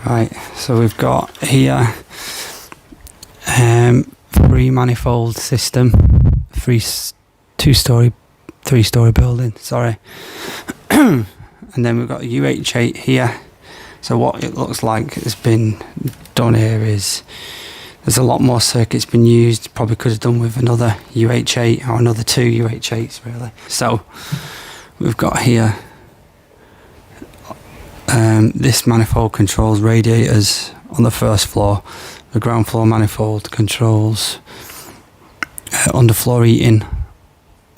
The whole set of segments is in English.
Right, so we've got here 3 manifold system, 2-story, 3-story building, sorry. And then we've got a UH8 here. So what it looks like has been done here is there's a lot more circuits been used, probably could have done with another UH8 or another 2 UH8s really. So we've got here this manifold controls radiators on the first floor. The ground floor manifold controls underfloor heating,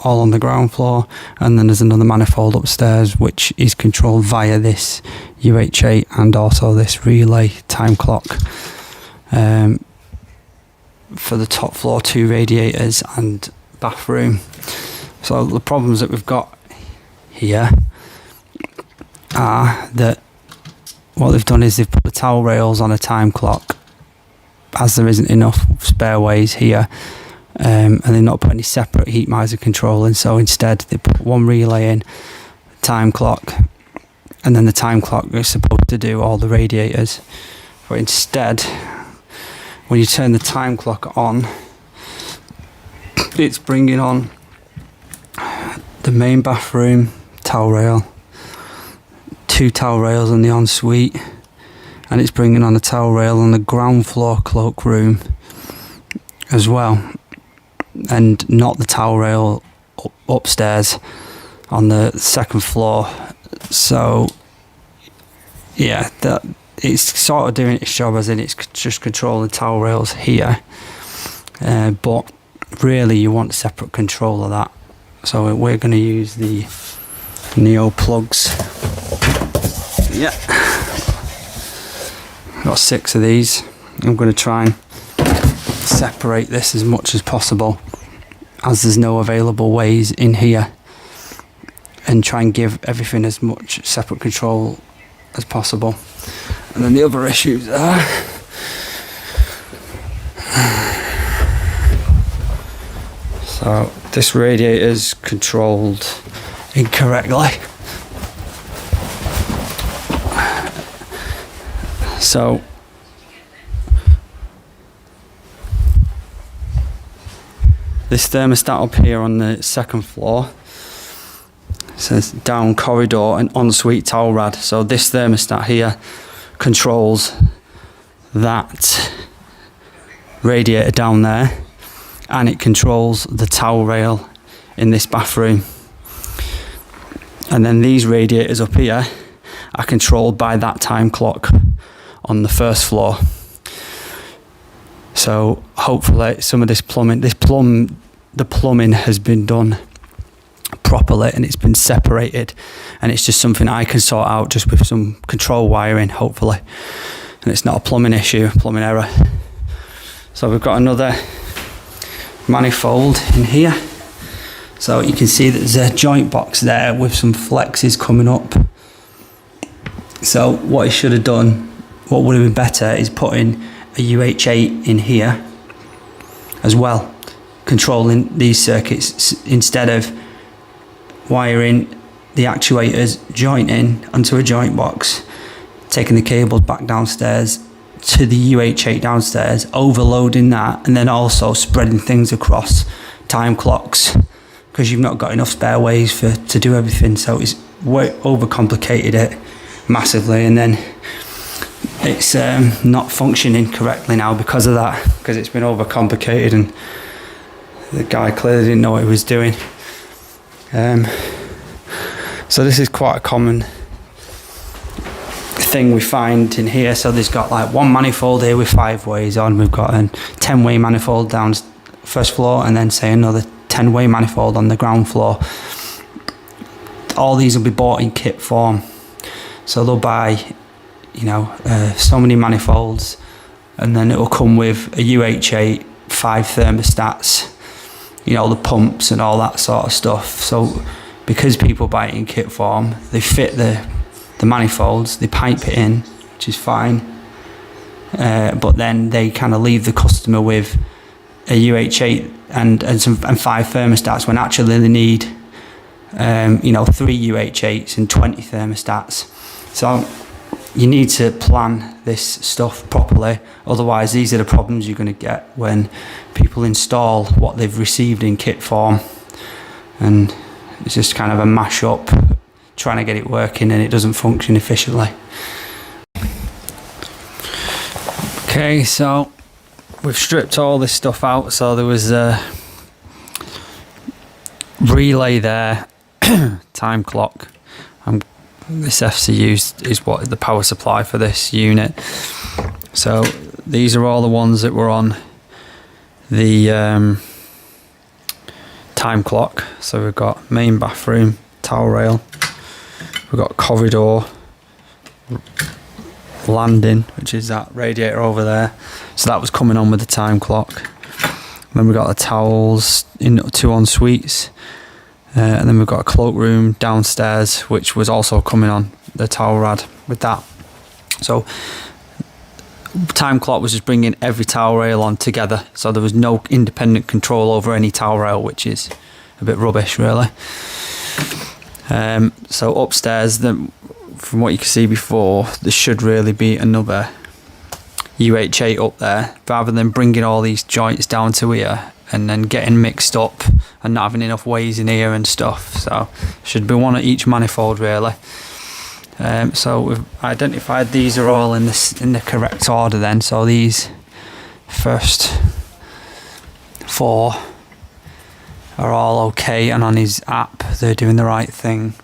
all on the ground floor, and then there's another manifold upstairs which is controlled via this UH8 and also this relay time clock. For the top floor, 2 radiators and bathroom. So the problems that we've got here are that what they've done is they've put the towel rails on a time clock, as there isn't enough spare ways here, and they've not put any separate Heatmiser control in, so instead they put one relay in, time clock, and then the time clock is supposed to do all the radiators. But instead, when you turn the time clock on, it's bringing on the main bathroom towel rail, 2 towel rails in the ensuite, and it's bringing on a towel rail on the ground floor cloakroom as well, and not the towel rail upstairs on the 2nd floor. So yeah, that it's sort of doing its job, as in it's just controlling towel rails here, but really you want separate control of that. So we're going to use the Neoplugs. Yeah, got 6 of these. I'm going to try and separate this as much as possible, as there's no available ways in here, and try and give everything as much separate control as possible. And then the other issues are so this radiator is controlled incorrectly. So this thermostat up here on the 2nd floor says down corridor and ensuite towel rad. So this thermostat here controls that radiator down there, and it controls the towel rail in this bathroom. And then these radiators up here are controlled by that time clock on the 1st floor. So hopefully some of this plumbing, the plumbing has been done properly and it's been separated, and it's just something I can sort out just with some control wiring, hopefully, and it's not a plumbing issue, plumbing error. So we've got another manifold in here, so you can see that there's a joint box there with some flexes coming up. So what he should have done, what would have been better, is putting a UH8 in here as well, controlling these circuits, instead of wiring the actuators joint in onto a joint box, taking the cables back downstairs to the UH8 downstairs, overloading that, and then also spreading things across time clocks, because you've not got enough spare ways to do everything. So it's overcomplicated it massively, and then it's not functioning correctly now because of that, because it's been overcomplicated and the guy clearly didn't know what he was doing. So this is quite a common thing we find in here. So there's got like one manifold here with 5 ways on, we've got a 10-way manifold down 1st floor, and then say another 10-way manifold on the ground floor. All these will be bought in kit form, so they'll buy, you know, so many manifolds, and then it will come with a UH8, 5 thermostats, you know, the pumps and all that sort of stuff. So because people buy it in kit form, they fit the manifolds, they pipe it in, which is fine, but then they kind of leave the customer with a UH8 and 5 thermostats, when actually they need you know, 3 UH8s and 20 thermostats. So you need to plan this stuff properly, otherwise these are the problems you're going to get when people install what they've received in kit form, and it's just kind of a mash up trying to get it working and it doesn't function efficiently. Okay, so we've stripped all this stuff out. So there was a relay there, time clock. This FCU is what the power supply for this unit. So these are all the ones that were on the time clock. So we've got main bathroom, towel rail, we've got corridor, landing, which is that radiator over there. So that was coming on with the time clock. And then we've got the towels in 2 en suites. And then we've got a cloakroom downstairs, which was also coming on the towel rad with that. So time clock was just bringing every towel rail on together, so there was no independent control over any towel rail, which is a bit rubbish really. So upstairs, from what you can see before, there should really be another UH8 up there, rather than bringing all these joints down to here and then getting mixed up and not having enough ways in here and stuff. So should be one at each manifold really. So we've identified these are all in the correct order then. So these first 4 are all okay, and on his app they're doing the right thing.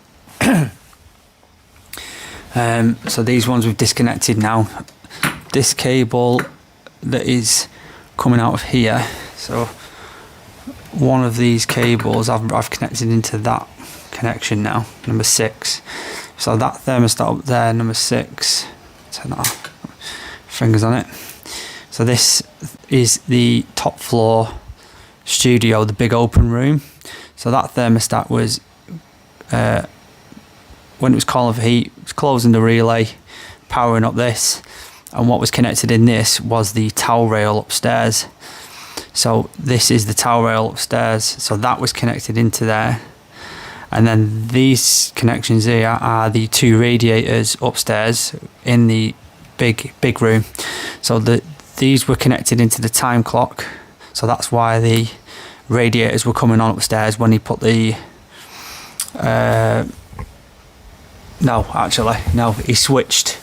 So these ones we've disconnected now. This cable that is coming out of here, so one of these cables I've connected into that connection now, number 6. So that thermostat up there, number 6, turn that off, fingers on it. So this is the top floor studio, the big open room. So that thermostat was, when it was calling for heat, it was closing the relay, powering up this, and what was connected in this was the towel rail upstairs. So this is the towel rail upstairs, so that was connected into there. And then these connections here are the 2 radiators upstairs in the big room. So these were connected into the time clock, so that's why the radiators were coming on upstairs when he put the he switched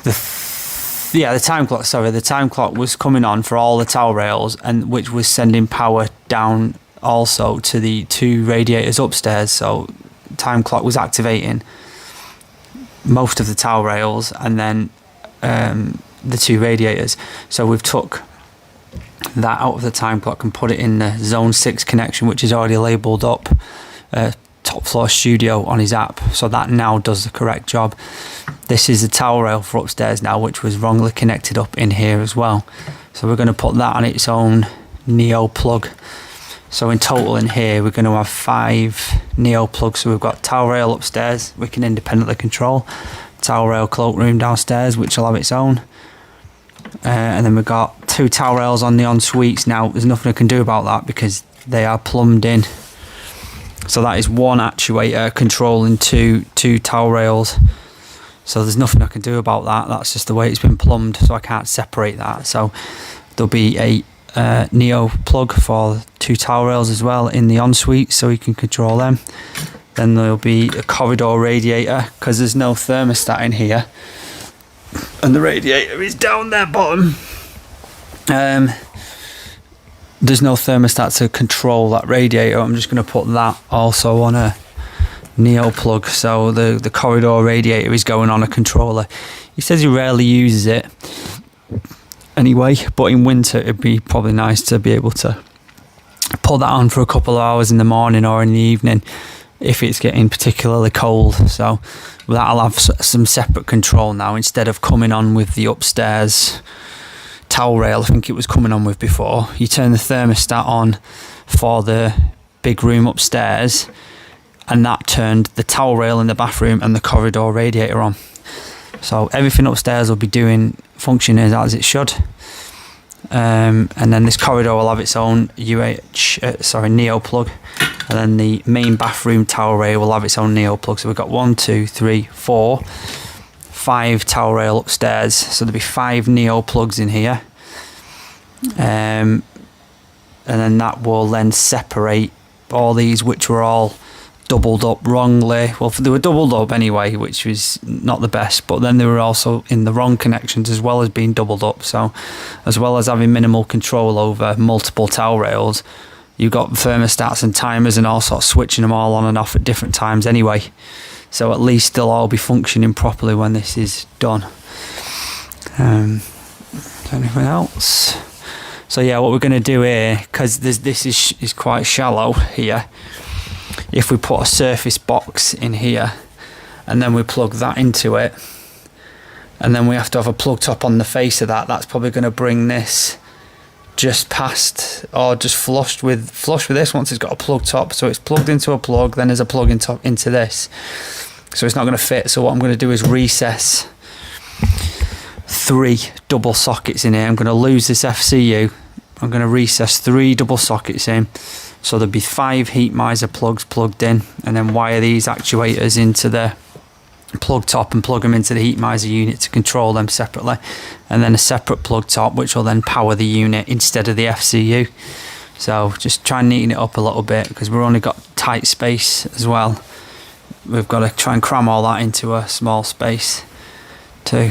the time clock. Sorry, the time clock was coming on for all the towel rails, and which was sending power down also to the 2 radiators upstairs. So time clock was activating most of the towel rails and then the 2 radiators. So we've took that out of the time clock and put it in the zone 6 connection, which is already labelled up top floor studio on his app, so that now does the correct job. This is the towel rail for upstairs now, which was wrongly connected up in here as well. So we're going to put that on its own Neo plug. So in total in here we're going to have 5 Neo plugs. So we've got towel rail upstairs, we can independently control, towel rail cloakroom downstairs, which will have its own, and then we've got 2 towel rails on the en-suites. Now there's nothing I can do about that because they are plumbed in. So that is 1 actuator controlling two towel rails. So there's nothing I can do about that. That's just the way it's been plumbed, so I can't separate that. So there'll be a Neo plug for 2 towel rails as well in the ensuite, so you can control them. Then there'll be a corridor radiator, because there's no thermostat in here, and the radiator is down there bottom. There's no thermostat to control that radiator. I'm just going to put that also on a Neo plug, so the corridor radiator is going on a controller. He says he rarely uses it anyway, but in winter it'd be probably nice to be able to put that on for a couple of hours in the morning or in the evening if it's getting particularly cold. So that'll have some separate control now, instead of coming on with the upstairs towel rail I think it was coming on with before. You turn the thermostat on for the big room upstairs, and that turned the towel rail in the bathroom and the corridor radiator on. So everything upstairs will be functioning as it should. And then this corridor will have its own Neo plug, and then the main bathroom towel rail will have its own Neo plug. So we've got 1, 2, 3, 4 5 towel rail upstairs, so there'll be 5 Neoplugs in here, and then that will then separate all these, which were all doubled up wrongly. Well, they were doubled up anyway, which was not the best, but then they were also in the wrong connections as well as being doubled up. So as well as having minimal control over multiple towel rails, you've got thermostats and timers and all sorts, switching them all on and off at different times anyway. So at least they'll all be functioning properly when this is done. Anything else? So yeah, what we're going to do here, because this is quite shallow here, if we put a surface box in here and then we plug that into it, and then we have to have a plug top on the face of that, that's probably going to bring this just past, or just flush with this once it's got a plug top. So it's plugged into a plug, then there's a plug in top into this, so it's not going to fit. So what I'm going to do is recess 3 double sockets in here. I'm going to lose this FCU. I'm going to recess 3 double sockets in, so there'll be 5 Heatmiser plugs plugged in, and then wire these actuators into the plug top and plug them into the Heatmiser unit to control them separately, and then a separate plug top which will then power the unit instead of the FCU. So just try and neaten it up a little bit, because we've only got tight space as well. We've got to try and cram all that into a small space too.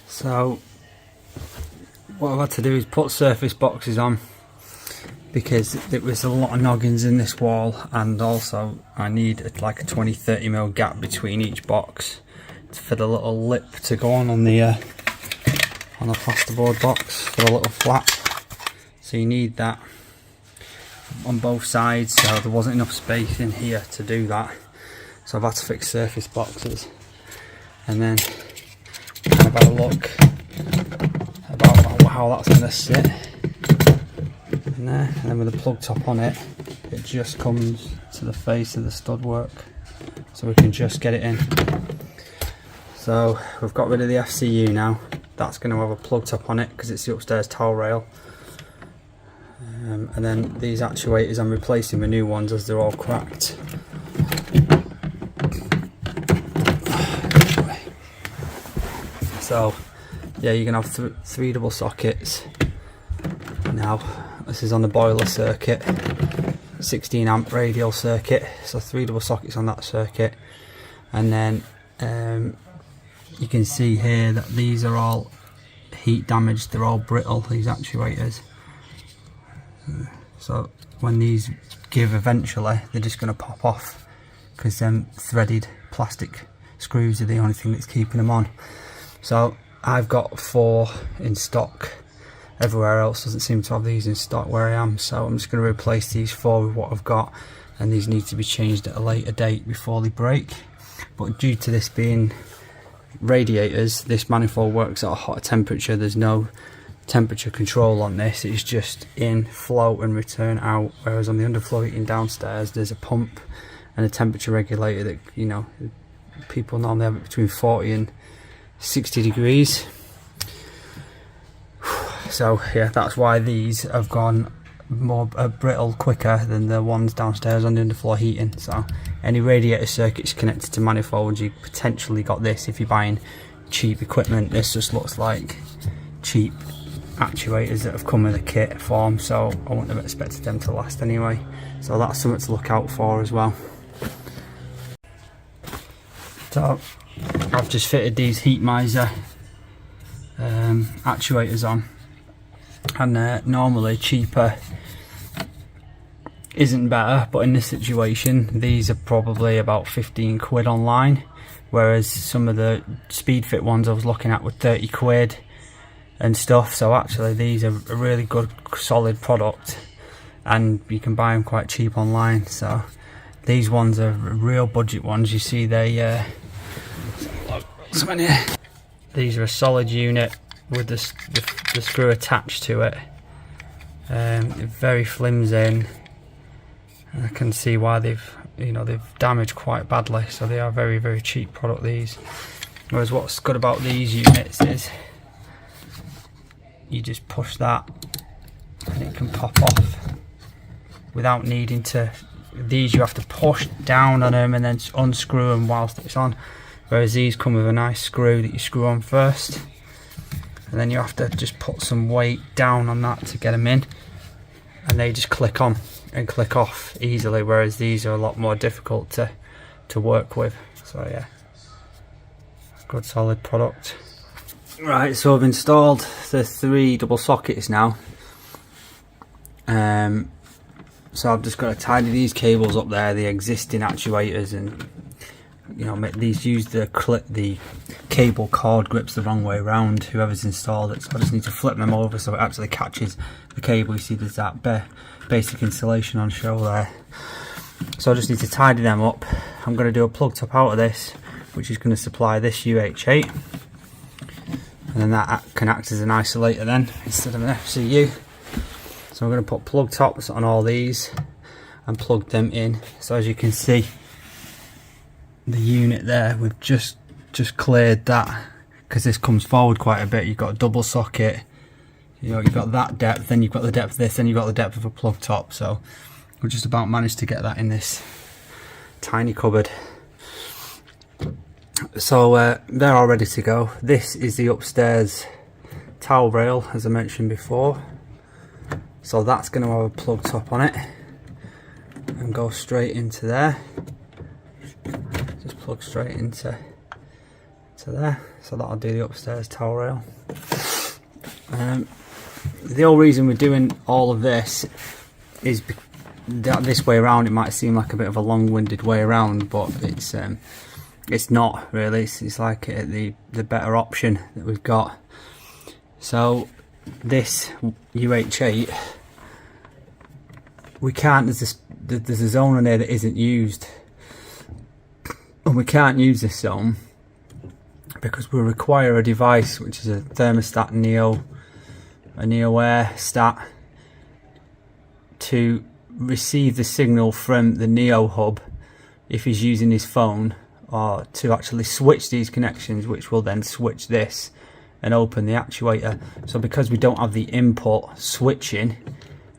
So what I've had to do is put surface boxes on, because there was a lot of noggins in this wall, and also I need like a 20-30mm gap between each box for the little lip to go on the plasterboard box for the little flap. So you need that on both sides, so there wasn't enough space in here to do that, so I've had to fix surface boxes. And then kind of have a look about how that's going to sit in there, and then with the plug top on it, it just comes to the face of the stud work, so we can just get it in. So we've got rid of the FCU now. That's going to have a plug top on it because it's the upstairs towel rail, and then these actuators I'm replacing with new ones as they're all cracked. So yeah, you're going to have 3 double sockets. Now this is on the boiler circuit, 16 amp radial circuit, so 3 double sockets on that circuit. And then you can see here that these are all heat damaged, they're all brittle, these actuators. So when these give eventually, they're just going to pop off, because them threaded plastic screws are the only thing that's keeping them on. So I've got 4 in stock. Everywhere else doesn't seem to have these in stock where I am, so I'm just going to replace these 4 with what I've got, and these need to be changed at a later date before they break. But due to this being radiators, this manifold works at a hot temperature. There's no temperature control on this, it's just in, flow and return out, whereas on the underfloor heating downstairs there's a pump and a temperature regulator that, you know, people normally have it between 40 and 60 degrees. So yeah, that's why these have gone more brittle quicker than the ones downstairs on the underfloor heating. So any radiator circuits connected to manifolds, you potentially got this if you're buying cheap equipment. This just looks like cheap actuators that have come in a kit form, so I wouldn't have expected them to last anyway. So that's something to look out for as well. So I've just fitted these Heatmiser actuators on, and normally cheaper isn't better, but in this situation these are probably about 15 quid online, whereas some of the speed fit ones I was looking at were 30 quid and stuff. So actually these are a really good solid product, and you can buy them quite cheap online. So these ones are real budget ones. You see they these are a solid unit with the screw attached to it. Very flimsy, and I can see why they've damaged quite badly. So they are very, very cheap product, these. Whereas what's good about these units is you just push that and it can pop off without needing to. These you have to push down on them and then unscrew them whilst it's on. whereas these come with a nice screw that you screw on first, and then you have to just put some weight down on that to get them in, and they just click on and click off easily, whereas these are a lot more difficult to work with. So yeah, good solid product. Right, so I've installed the 3 double sockets now. So I've just got to tidy these cables up there, the existing actuators, and you know, these use the cable cord grips the wrong way around, whoever's installed it, so I just need to flip them over so it actually catches the cable. You see there's that basic insulation on show there, so I just need to tidy them up. I'm going to do a plug top out of this, which is going to supply this UH8, and then that can act as an isolator then instead of an FCU. So I'm going to put plug tops on all these and plug them in. So as you can see, the unit there, we've just cleared that, because this comes forward quite a bit. You've got a double socket, you know, you've got that depth, then you've got the depth of this, then you've got the depth of a plug top. So we've just about managed to get that in this tiny cupboard. So they're all ready to go. This is the upstairs towel rail, as I mentioned before. So that's going to have a plug top on it and go straight into there. Just plug straight into there. So that'll do the upstairs towel rail. The whole reason we're doing all of this is that this way around, it might seem like a bit of a long-winded way around, but it's not really. It's like the better option that we've got. So this UH8, we can't, there's a zone in there that isn't used, and we can't use this zone because we require a device which is a Thermostat a Neo Air Stat, to receive the signal from the Neo hub if he's using his phone, or to actually switch these connections, which will then switch this and open the actuator. So because we don't have the input switching,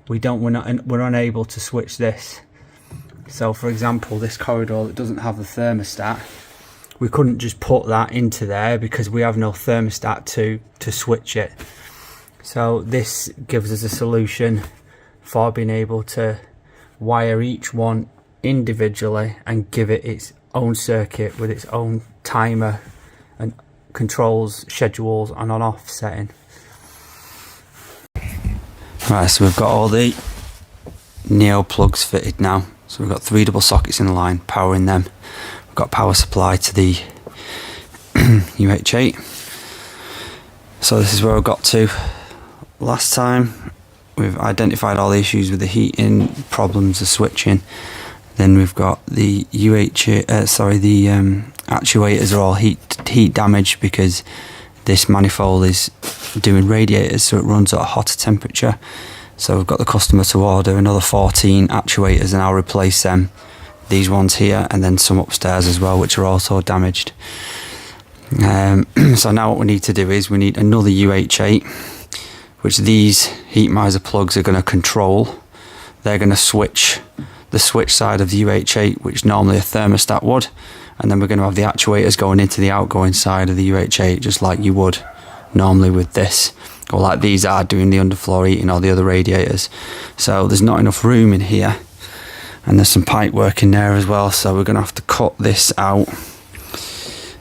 we're unable to switch this. So for example, this corridor that doesn't have the thermostat, we couldn't just put that into there because we have no thermostat to switch it. So this gives us a solution for being able to wire each one individually and give it its own circuit with its own timer and controls, schedules, and on-off setting. Right, so we've got all the Neoplugs fitted now. So we've got 3 double sockets in the line, powering them. We've got power supply to the UH8. So this is where I got to last time. We've identified all the issues with the heating, problems, the switching. Then we've got the actuators are all heat damaged because this manifold is doing radiators, so it runs at a hotter temperature. So we've got the customer to order another 14 actuators, and I'll replace them, these ones here, and then some upstairs as well, which are also damaged. So now what we need to do is we need another UH8, which these Heatmiser plugs are going to control. They're going to switch the switch side of the UH8, which normally a thermostat would, and then we're going to have the actuators going into the outgoing side of the UH8, just like you would normally with this, or like these are doing the underfloor heating or the other radiators. So there's not enough room in here, and there's some pipe work in there as well, so we're going to have to cut this out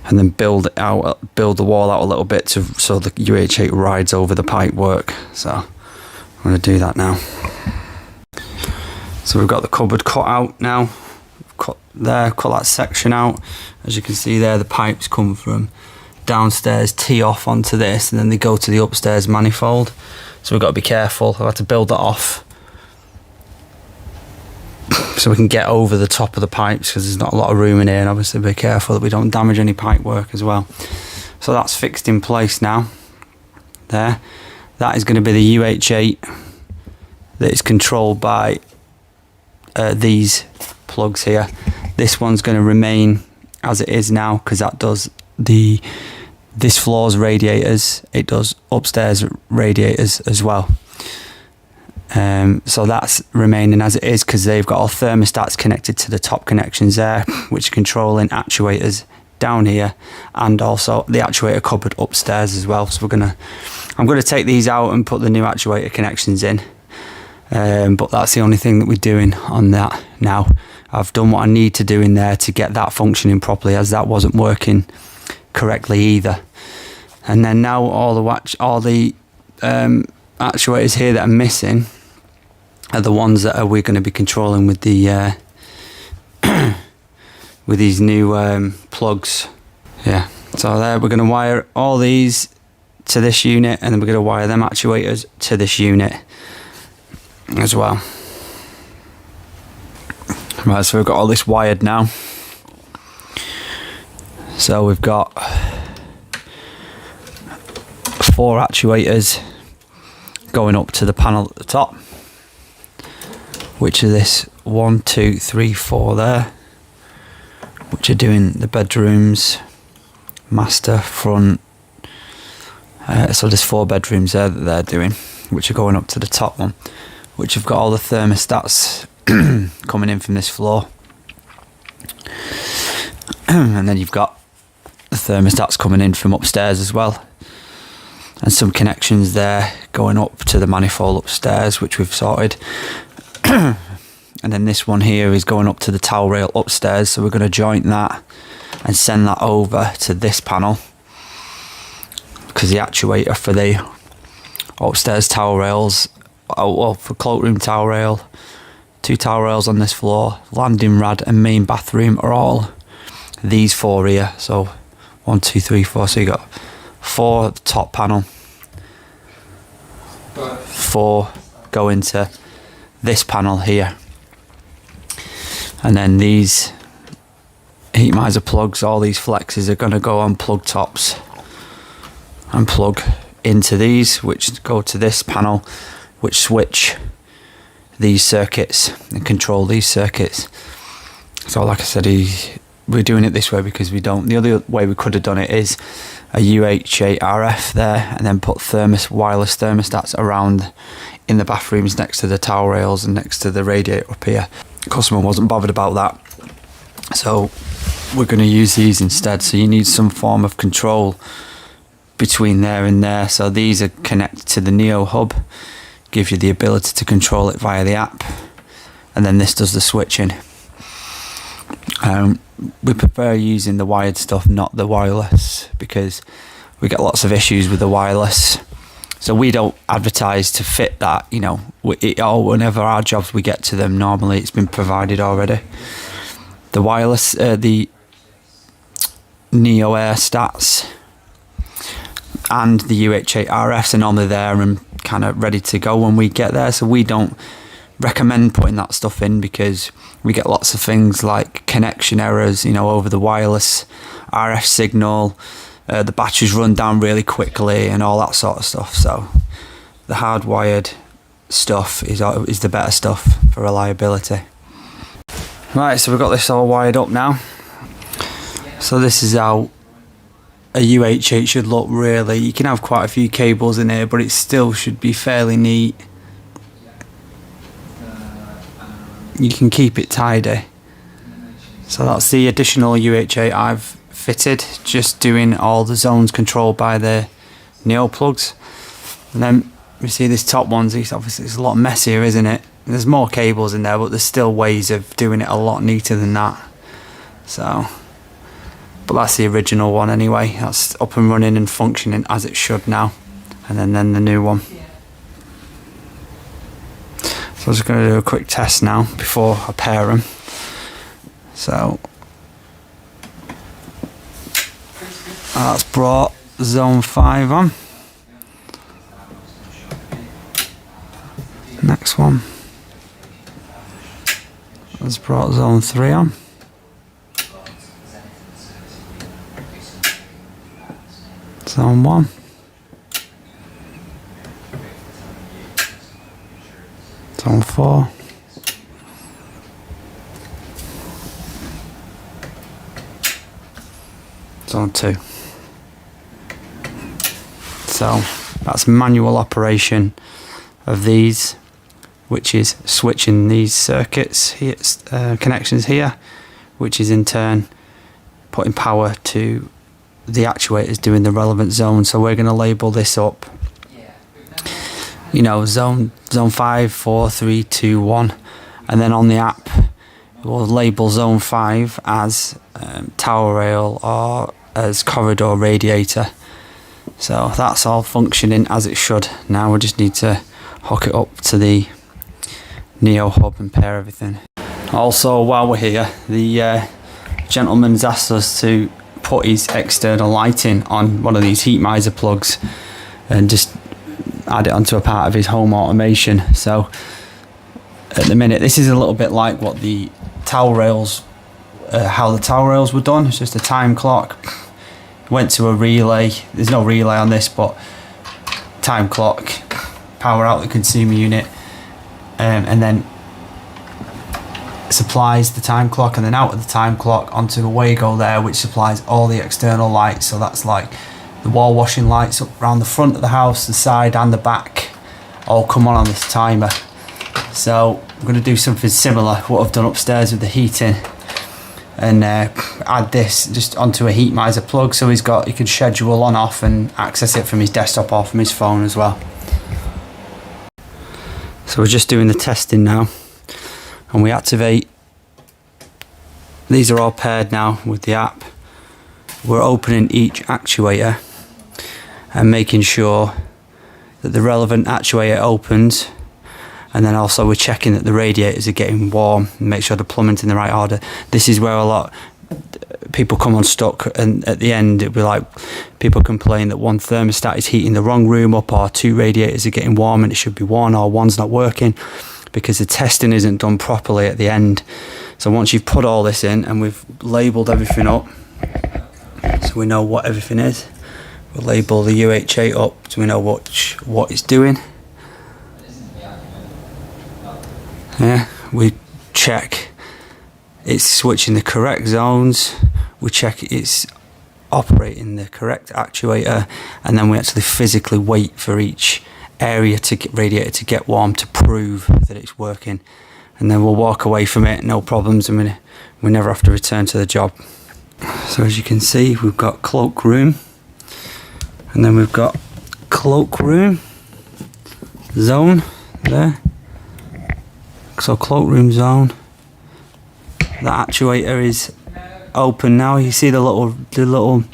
and then build the wall out a little bit so the UH8 rides over the pipe work. So I'm going to do that now. So we've got the cupboard cut out now. Cut that section out. As you can see there, the pipes come from downstairs, tee off onto this, and then they go to the upstairs manifold. So we've got to be careful. I've had to build that off so we can get over the top of the pipes, because there's not a lot of room in here, and obviously be careful that we don't damage any pipe work as well. So that's fixed in place now. There, that is going to be the UH8 that is controlled by these plugs here. This one's going to remain as it is now, because that does this floor's radiators, it does upstairs radiators as well. So that's remaining as it is, because they've got all thermostats connected to the top connections there, which are controlling actuators down here, and also the actuator cupboard upstairs as well. So I'm gonna take these out and put the new actuator connections in, but that's the only thing that we're doing on that now. I've done what I need to do in there to get that functioning properly, as that wasn't working correctly either. And then now all the actuators here that are missing are the ones that we're going to be controlling with the with these new plugs. Yeah, so there we're going to wire all these to this unit, and then we're going to wire them actuators to this unit as well. Right, so we've got all this wired now. So we've got 4 actuators going up to the panel at the top, which are this 1, 2, 3, 4 there, which are doing the bedrooms, master, front. So there's 4 bedrooms there that they're doing, which are going up to the top one, which have got all the thermostats coming in from this floor. And then you've got the thermostats coming in from upstairs as well, and some connections there going up to the manifold upstairs, which we've sorted. And then this one here is going up to the towel rail upstairs, so we're going to joint that and send that over to this panel, because the actuator for the upstairs towel rails, well, for cloakroom towel rail, 2 towel rails on this floor, landing rad and main bathroom are all these 4 here. So 1, 2, 3, 4. So you got 4 at the top panel, 4 go into this panel here, and then these Heatmiser plugs, all these flexes are going to go on plug tops and plug into these, which go to this panel, which switch these circuits and control these circuits. So like I said, we're doing it this way because we don't. The other way we could have done it is a UH8 RF there, and then put wireless thermostats around in the bathrooms next to the towel rails and next to the radiator up here. The customer wasn't bothered about that, so we're going to use these instead. So you need some form of control between there and there. So these are connected to the Neo hub, give you the ability to control it via the app, and then this does the switching. We prefer using the wired stuff, not the wireless, because we get lots of issues with the wireless. So we don't advertise to fit that, you know, whenever our jobs we get to them, normally it's been provided already. The wireless, the Neo Air stats and the UH8 RFs are normally there and kind of ready to go when we get there, so we don't recommend putting that stuff in, because we get lots of things like connection errors, you know, over the wireless RF signal, the batteries run down really quickly and all that sort of stuff. So the hardwired stuff is the better stuff for reliability. Right, so we've got this all wired up now. So this is how a UH8 should look really. You can have quite a few cables in here, but it still should be fairly neat. You can keep it tidy. So that's the additional UH8 I've fitted, just doing all the zones controlled by the Neoplugs. And then we see this top one's, obviously it's a lot messier, isn't it? There's more cables in there, but there's still ways of doing it a lot neater than that. So, but that's the original one anyway. That's up and running and functioning as it should now. And then the new one. So I'm just going to do a quick test now before I pair them. So that's brought zone 5 on. Next one. That's brought zone 3 on. Zone 1. Zone 4. Zone 2. So that's manual operation of these, which is switching these circuits here, connections here, which is in turn putting power to the actuators doing the relevant zone. So we're going to label this up, you know, zone 5, 4, 3, 2, 1, and then on the app we'll label zone 5 as tower rail or as corridor radiator. So that's all functioning as it should. Now we just need to hook it up to the Neo hub and pair everything. Also, while we're here, the gentleman's asked us to put his external lighting on one of these Heatmiser plugs and just add it onto a part of his home automation. So at the minute, this is a little bit like what the towel rails, how the towel rails were done. It's just a time clock. Went to a relay. There's no relay on this, but time clock, power out the consumer unit, and then supplies the time clock, and then out of the time clock onto the Wago there, which supplies all the external lights. So that's like the wall washing lights up around the front of the house, the side and the back, all come on this timer. So I'm going to do something similar what I've done upstairs with the heating, and add this just onto a Heatmiser plug, so he can schedule on off and access it from his desktop or from his phone as well. So we're just doing the testing now, and we activate. These are all paired now with the app. We're opening each actuator and making sure that the relevant actuator opens, and then also we're checking that the radiators are getting warm and make sure the plumbing's in the right order. This is where a lot people come unstuck, and at the end it'll be like people complain that one thermostat is heating the wrong room up, or 2 radiators are getting warm and it should be 1, or one's not working because the testing isn't done properly at the end. So once you've put all this in and we've labelled everything up so we know what everything is, we'll label the UH8 up so we know what it's doing. Yeah, we check it's switching the correct zones, we check it's operating the correct actuator, and then we actually physically wait for each area to get radiator to get warm to prove that it's working, and then we'll walk away from it, no problems, and we never have to return to the job. So as you can see, we've got cloakroom, and then we've got cloakroom zone there. So cloakroom zone, the actuator is open now. You see the little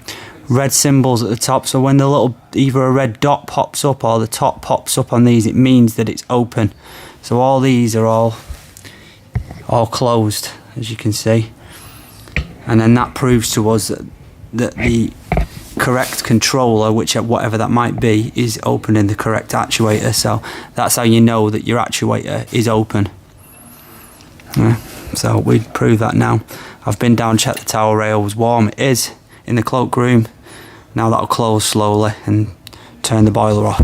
red symbols at the top. So when either a red dot pops up or the top pops up on these, it means that it's open. So all these are all closed, as you can see, and then that proves to us that the correct controller, whatever that might be, is opening the correct actuator. So that's how you know that your actuator is open. Yeah, so we prove that now. I've been down, checked the tower rail was warm. It is in the cloakroom. Now that'll close slowly and turn the boiler off.